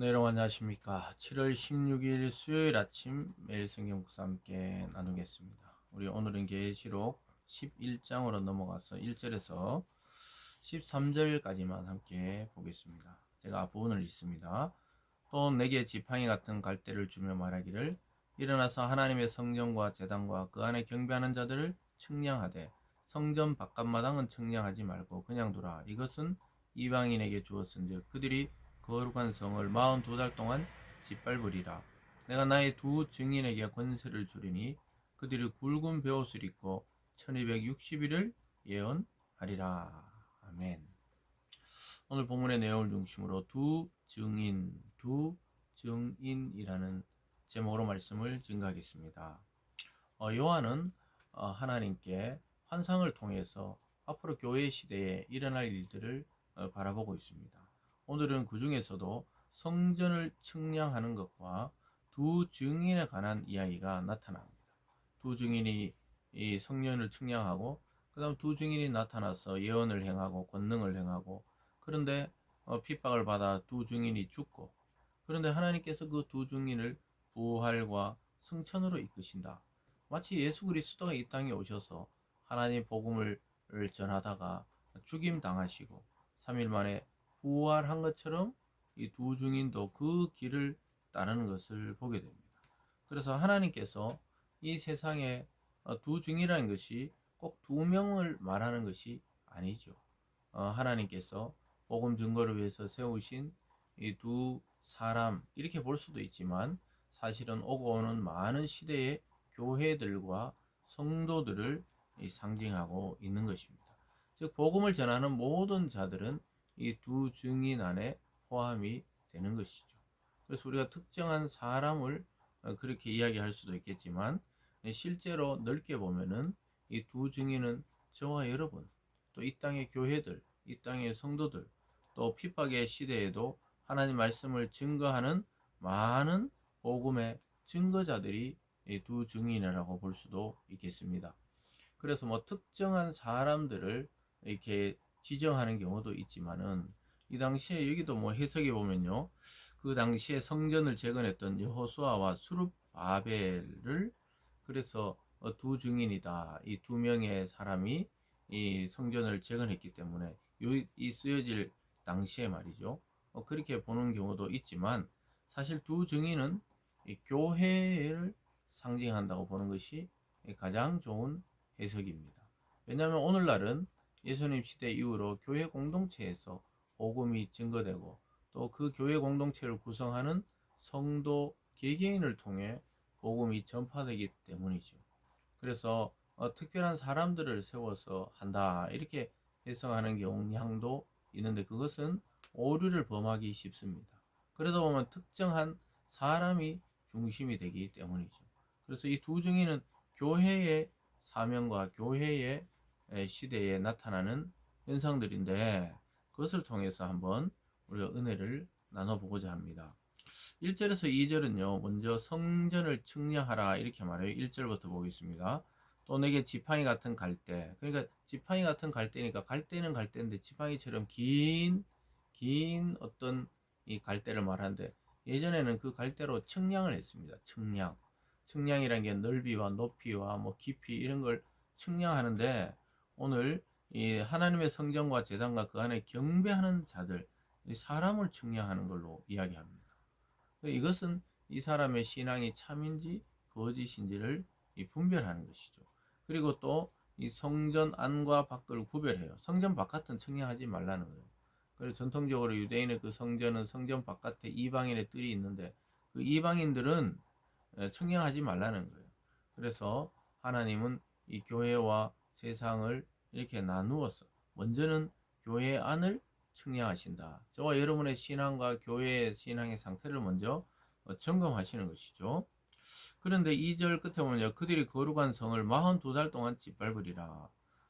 네, 여러분 안녕하십니까. 7월 16일 수요일 아침 매일 성경 묵상 함께 나누겠습니다. 우리 오늘은 계시록 11장으로 넘어가서 1절에서 13절까지만 함께 보겠습니다. 제가 앞부분을 읽습니다. 또 내게 지팡이 같은 갈대를 주며 말하기를 일어나서 하나님의 성전과 제단과 그 안에 경배하는 자들을 측량하되 성전 바깥마당은 측량하지 말고 그냥 두라. 이것은 이방인에게 주었은즉 그들이 거룩한 성을 42달 동안 짓밟으리라. 내가 나의 두 증인에게 권세를 주리니 그들이 굵은 베옷을 입고 1260일을 예언하리라. 아멘. 오늘 본문의 내용을 중심으로 두 증인이라는 제목으로 말씀을 증가하겠습니다. 요한은 하나님께 환상을 통해서 앞으로 교회 시대에 일어날 일들을 바라보고 있습니다. 오늘은 그 중에서도 성전을 측량하는 것과 두 증인에 관한 이야기가 나타납니다. 두 증인이 이 성전을 측량하고 그 다음 두 증인이 나타나서 예언을 행하고 권능을 행하고 그런데 핍박을 받아 두 증인이 죽고 그런데 하나님께서 그 두 증인을 부활과 승천으로 이끄신다. 마치 예수 그리스도가 이 땅에 오셔서 하나님 복음을 전하다가 죽임 당하시고 3일 만에 부활한 것처럼 이 두 증인도 그 길을 따르는 것을 보게 됩니다. 그래서 하나님께서 이 세상에 두 증인이라는 것이 꼭 두 명을 말하는 것이 아니죠. 하나님께서 복음 증거를 위해서 세우신 이 두 사람 이렇게 볼 수도 있지만 사실은 오고 오는 많은 시대의 교회들과 성도들을 상징하고 있는 것입니다. 즉 복음을 전하는 모든 자들은 이 두 증인 안에 포함이 되는 것이죠. 그래서 우리가 특정한 사람을 그렇게 이야기할 수도 있겠지만 실제로 넓게 보면은 이 두 증인은 저와 여러분, 또 이 땅의 교회들, 이 땅의 성도들, 또 핍박의 시대에도 하나님 말씀을 증거하는 많은 복음의 증거자들이 이 두 증인이라고 볼 수도 있겠습니다. 그래서 뭐 특정한 사람들을 이렇게 지정하는 경우도 있지만은 이 당시에 여기도 뭐 해석해 보면요. 그 당시에 성전을 재건했던 여호수아와 수룹바벨을 그래서 두 증인이다. 이 두 명의 사람이 이 성전을 재건했기 때문에 이 쓰여질 당시에 말이죠. 그렇게 보는 경우도 있지만 사실 두 증인은 이 교회를 상징한다고 보는 것이 가장 좋은 해석입니다. 왜냐하면 오늘날은 예수님 시대 이후로 교회 공동체에서 복음이 증거되고 또 그 교회 공동체를 구성하는 성도 개개인을 통해 복음이 전파되기 때문이죠. 그래서 특별한 사람들을 세워서 한다 이렇게 해석하는 경향도 있는데 그것은 오류를 범하기 쉽습니다. 그러다 보면 특정한 사람이 중심이 되기 때문이죠. 그래서 이 두 증인은 교회의 사명과 교회의 시대에 나타나는 현상들인데 그것을 통해서 한번 우리가 은혜를 나눠보고자 합니다. 1절에서 2절은요, 먼저 성전을 측량하라 이렇게 말해요. 1절부터 보겠습니다. 또 내게 지팡이 같은 갈대. 그러니까 지팡이 같은 갈대니까 갈대는 갈대인데 지팡이처럼 긴 어떤 이 갈대를 말하는데 예전에는 그 갈대로 측량을 했습니다. 측량. 측량이라는 게 넓이와 높이와 뭐 깊이 이런 걸 측량하는데 오늘 이 하나님의 성전과 제단과 그 안에 경배하는 자들, 사람을 측량하는 걸로 이야기합니다. 이것은 이 사람의 신앙이 참인지 거짓인지를 분별하는 것이죠. 그리고 또 이 성전 안과 밖을 구별해요. 성전 바깥은 청량하지 말라는 거예요. 그리고 전통적으로 유대인의 그 성전은 성전 바깥에 이방인의 뜰이 있는데 그 이방인들은 청량하지 말라는 거예요. 그래서 하나님은 이 교회와 세상을 이렇게 나누어서 먼저는 교회 안을 측량하신다. 저와 여러분의 신앙과 교회의 신앙의 상태를 먼저 점검하시는 것이죠. 그런데 2절 끝에 보면 그들이 거룩한 성을 42달 동안 짓밟으리라.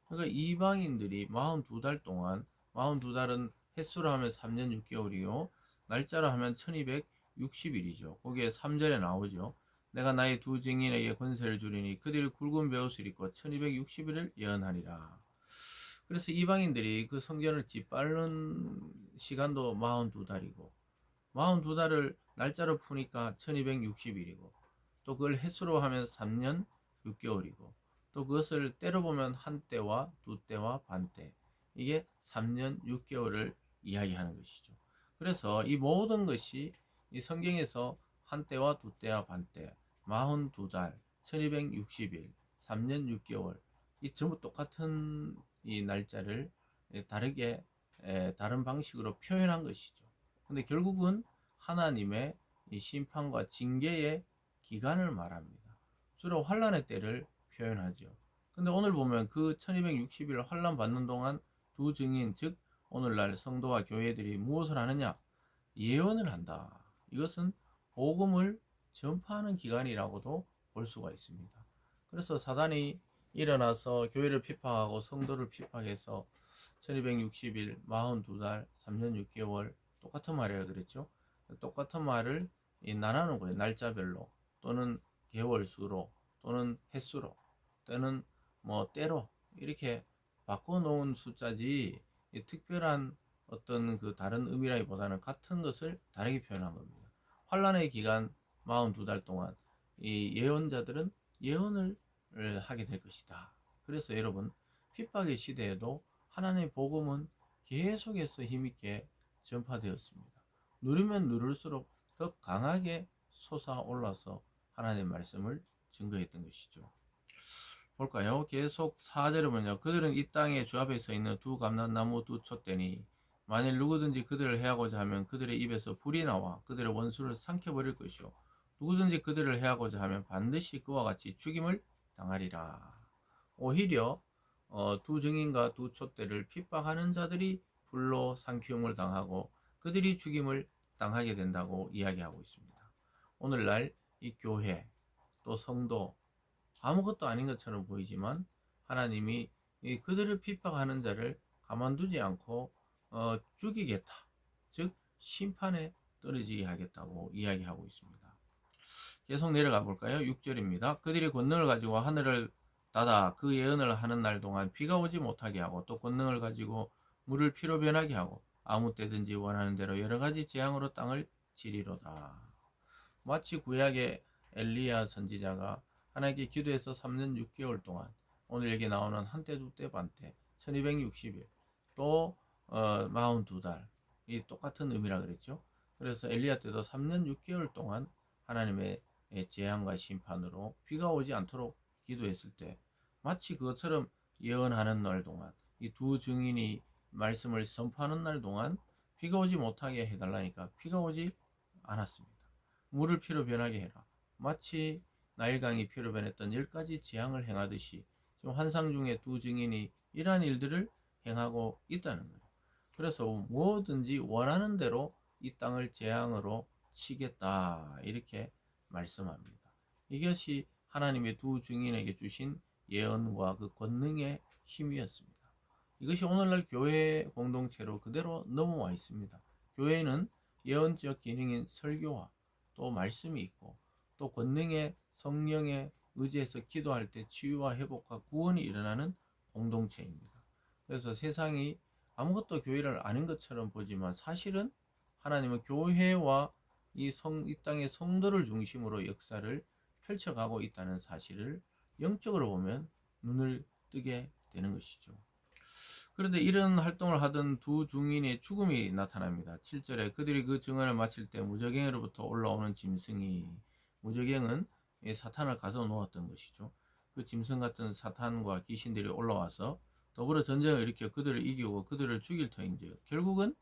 그러니까 이방인들이 42달 동안 42달은 횟수로 하면 3년 6개월이요. 날짜로 하면 1260일이죠. 거기에 3절에 나오죠. 내가 나의 두 증인에게 권세를 주리니 그들이 굵은 베옷을 입고 1260일을 예언하리라. 그래서 이방인들이 그 성전을 짓밟는 시간도 42달이고 42달을 날짜로 푸니까 1260일이고 또 그걸 횟수로 하면 3년 6개월이고 또 그것을 때로 보면 한 때와 두 때와 반 때, 이게 3년 6개월을 이야기하는 것이죠. 그래서 이 모든 것이 이 성경에서 한 때와 두 때와 반 때, 42달, 1260일, 3년 6개월, 이 전부 똑같은 이 날짜를 다르게 다른 방식으로 표현한 것이죠. 근데 결국은 하나님의 이 심판과 징계의 기간을 말합니다. 주로 환란의 때를 표현하죠. 근데 오늘 보면 그 1260일 환란 받는 동안 두 증인, 즉 오늘날 성도와 교회들이 무엇을 하느냐? 예언을 한다. 이것은 복음을 전파하는 기간이라고도 볼 수가 있습니다. 그래서 사단이 일어나서 교회를 핍박하고 성도를 핍박해서 1260일, 42달, 3년 6개월 똑같은 말이라 그랬죠. 똑같은 말을 나누는 거예요. 날짜별로 또는 개월수로 또는 횟수로 또는 뭐 때로 이렇게 바꿔놓은 숫자지 특별한 어떤 그 다른 의미라기보다는 같은 것을 다르게 표현한 겁니다. 환란의 기간 42달 동안 이 예언자들은 예언을 하게 될 것이다. 그래서 여러분 핍박의 시대에도 하나님의 복음은 계속해서 힘있게 전파되었습니다. 누르면 누를수록 더 강하게 솟아올라서 하나님의 말씀을 증거했던 것이죠. 볼까요? 계속 4절을 보면 그들은 이 땅에 주 앞에 서 있는 두 감람나무 두 촛대니 만일 누구든지 그들을 해하고자 하면 그들의 입에서 불이 나와 그들의 원수를 삼켜버릴 것이요 누구든지 그들을 해하고자 하면 반드시 그와 같이 죽임을 당하리라. 오히려 두 증인과 두 촛대를 핍박하는 자들이 불로 삼키움을 당하고 그들이 죽임을 당하게 된다고 이야기하고 있습니다. 오늘날 이 교회 또 성도 아무것도 아닌 것처럼 보이지만 하나님이 그들을 핍박하는 자를 가만두지 않고 죽이겠다. 즉 심판에 떨어지게 하겠다고 이야기하고 있습니다. 계속 내려가 볼까요? 6절입니다. 그들이 권능을 가지고 하늘을 닫아 그 예언을 하는 날 동안 비가 오지 못하게 하고 또 권능을 가지고 물을 피로 변하게 하고 아무 때든지 원하는 대로 여러 가지 재앙으로 땅을 치리로다. 마치 구약의 엘리야 선지자가 하나님께 기도해서 3년 6개월 동안 오늘 여기 나오는 한때 두때 반때 1260일 또 42달 이 똑같은 의미라 그랬죠. 그래서 엘리야 때도 3년 6개월 동안 하나님의 재앙과 심판으로 비가 오지 않도록 기도했을 때 마치 그것처럼 예언하는 날 동안 이 두 증인이 말씀을 선포하는 날 동안 비가 오지 못하게 해달라니까 비가 오지 않았습니다. 물을 피로 변하게 해라. 마치 나일강이 피로 변했던 10가지 재앙을 행하듯이 지금 환상 중에 두 증인이 이러한 일들을 행하고 있다는 거예요. 그래서 뭐든지 원하는 대로 이 땅을 재앙으로 치겠다 이렇게 말씀합니다. 이것이 하나님의 두 증인에게 주신 예언과 그 권능의 힘이었습니다. 이것이 오늘날 교회 공동체로 그대로 넘어와 있습니다. 교회는 예언적 기능인 설교와 또 말씀이 있고 또 권능의 성령의 의지에서 기도할 때 치유와 회복과 구원이 일어나는 공동체입니다. 그래서 세상이 아무것도 교회를 아는 것처럼 보지만 사실은 하나님은 교회와 이 땅의 성도를 중심으로 역사를 펼쳐가고 있다는 사실을 영적으로 보면 눈을 뜨게 되는 것이죠. 그런데 이런 활동을 하던 두 중인의 죽음이 나타납니다. 7절에 그들이 그 증언을 마칠 때 무저갱으로부터 올라오는 짐승이, 무저갱은 사탄을 가둬놓았던 것이죠. 그 짐승 같은 사탄과 귀신들이 올라와서 더불어 전쟁을 일으켜 그들을 이기고 그들을 죽일 터인즉 결국은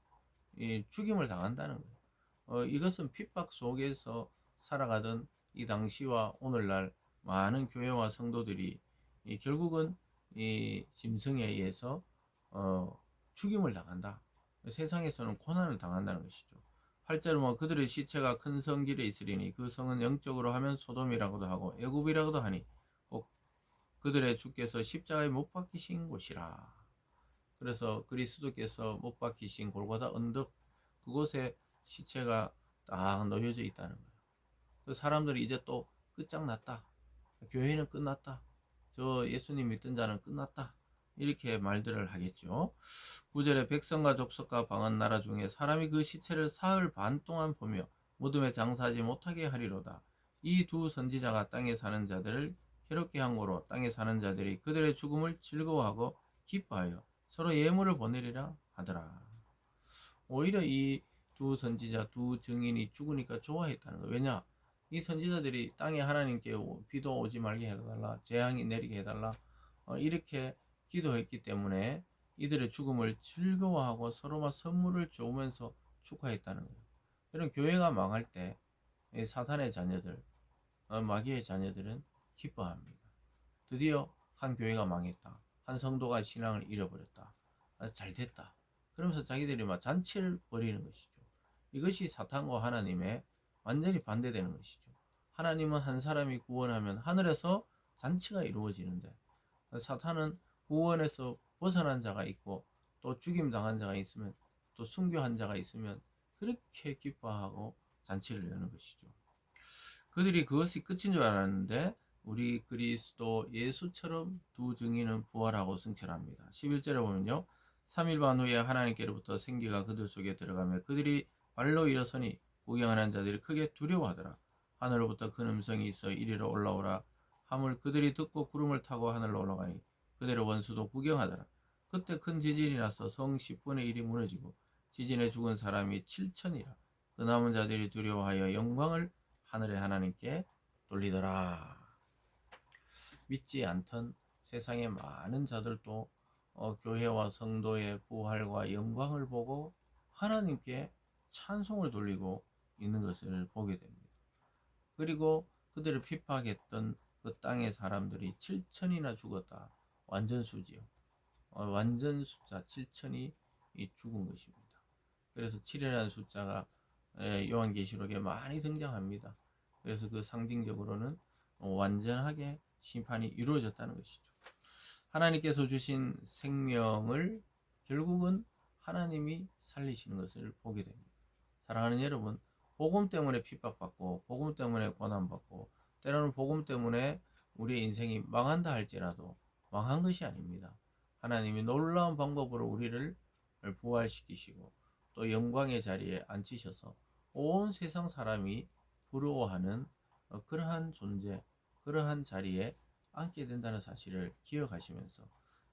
죽임을 당한다는 거예요. 이것은 핍박 속에서 살아가던 이 당시와 오늘날 많은 교회와 성도들이 결국은 이 짐승에 의해서 죽임을 당한다. 세상에서는 고난을 당한다는 것이죠. 8절 뭐 그들의 시체가 큰 성길에 있으리니 그 성은 영적으로 하면 소돔이라고도 하고 애굽이라고도 하니 꼭 그들의 주께서 십자가에 못 박히신 곳이라. 그래서 그리스도께서 못 박히신 골고다 언덕 그곳에 시체가 딱 놓여져 있다는 거예요. 그 사람들이 이제 또 끝장났다. 교회는 끝났다. 저 예수님 믿던 자는 끝났다. 이렇게 말들을 하겠죠. 9절에 백성과 족속과 방언 나라 중에 사람이 그 시체를 사흘 반 동안 보며 무덤에 장사하지 못하게 하리로다. 이 두 선지자가 땅에 사는 자들을 괴롭게 한 거로 땅에 사는 자들이 그들의 죽음을 즐거워하고 기뻐하여 서로 예물을 보내리라 하더라. 오히려 이 두 선지자, 두 증인이 죽으니까 좋아했다는 거예요. 왜냐? 이 선지자들이 땅에 하나님께 비도 오지 말게 해달라, 재앙이 내리게 해달라, 이렇게 기도했기 때문에 이들의 죽음을 즐거워하고 서로가 선물을 주면서 축하했다는 거예요. 이런 교회가 망할 때 사탄의 자녀들, 마귀의 자녀들은 기뻐합니다. 드디어 한 교회가 망했다. 한 성도가 신앙을 잃어버렸다. 잘 됐다. 그러면서 자기들이 막 잔치를 벌이는 것이죠. 이것이 사탄과 하나님의 완전히 반대되는 것이죠. 하나님은 한 사람이 구원하면 하늘에서 잔치가 이루어지는데, 사탄은 구원에서 벗어난 자가 있고 또 죽임 당한 자가 있으면, 또 순교한 자가 있으면 그렇게 기뻐하고 잔치를 여는 것이죠. 그들이 그것이 끝인 줄 알았는데 우리 그리스도 예수처럼 두 증인은 부활하고 승천합니다. 11절에 보면요, 3일 반 후에 하나님께로부터 생기가 그들 속에 들어가며 그들이 발로 일어서니 구경하는 자들이 크게 두려워하더라. 하늘로부터 큰 음성이 있어 이리로 올라오라 함을 그들이 듣고 구름을 타고 하늘로 올라가니 그대로 원수도 구경하더라. 그때 큰 지진이 나서 성 10분의 1이 무너지고 지진에 죽은 사람이 7천이라. 그 남은 자들이 두려워하여 영광을 하늘의 하나님께 돌리더라. 믿지 않던 세상의 많은 자들도 교회와 성도의 부활과 영광을 보고 하나님께 찬송을 돌리고 있는 것을 보게 됩니다. 그리고 그들을 핍박했던 그 땅의 사람들이 7천이나 죽었다. 완전 수지요. 완전 숫자 7천이 죽은 것입니다. 그래서 7이라는 숫자가 요한계시록에 많이 등장합니다. 그래서 그 상징적으로는 완전하게 심판이 이루어졌다는 것이죠. 하나님께서 주신 생명을 결국은 하나님이 살리시는 것을 보게 됩니다. 사랑하는 여러분, 복음 때문에 핍박받고 복음 때문에 고난받고 때로는 복음 때문에 우리의 인생이 망한다 할지라도 망한 것이 아닙니다. 하나님이 놀라운 방법으로 우리를 부활시키시고 또 영광의 자리에 앉히셔서 온 세상 사람이 부러워하는 그러한 존재, 그러한 자리에 앉게 된다는 사실을 기억하시면서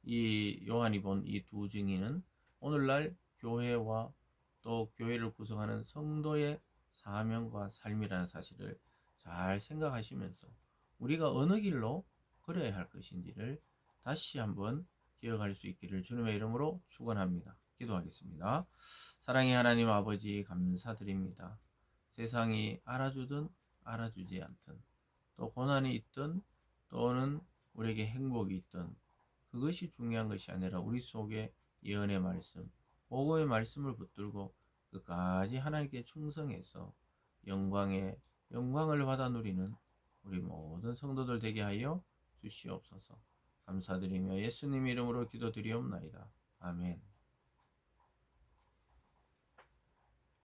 이 요한이 본 이 두 증인은 오늘날 교회와 또 교회를 구성하는 성도의 사명과 삶이라는 사실을 잘 생각하시면서 우리가 어느 길로 걸어야 할 것인지를 다시 한번 기억할 수 있기를 주님의 이름으로 축원합니다. 기도하겠습니다. 사랑의 하나님 아버지 감사드립니다. 세상이 알아주든 알아주지 않든 또 고난이 있든 또는 우리에게 행복이 있든 그것이 중요한 것이 아니라 우리 속에 예언의 말씀, 복음의 말씀을 붙들고 끝까지 하나님께 충성해서 영광을 받아 누리는 우리 모든 성도들 되게 하여 주시옵소서. 감사드리며 예수님 이름으로 기도드리옵나이다. 아멘.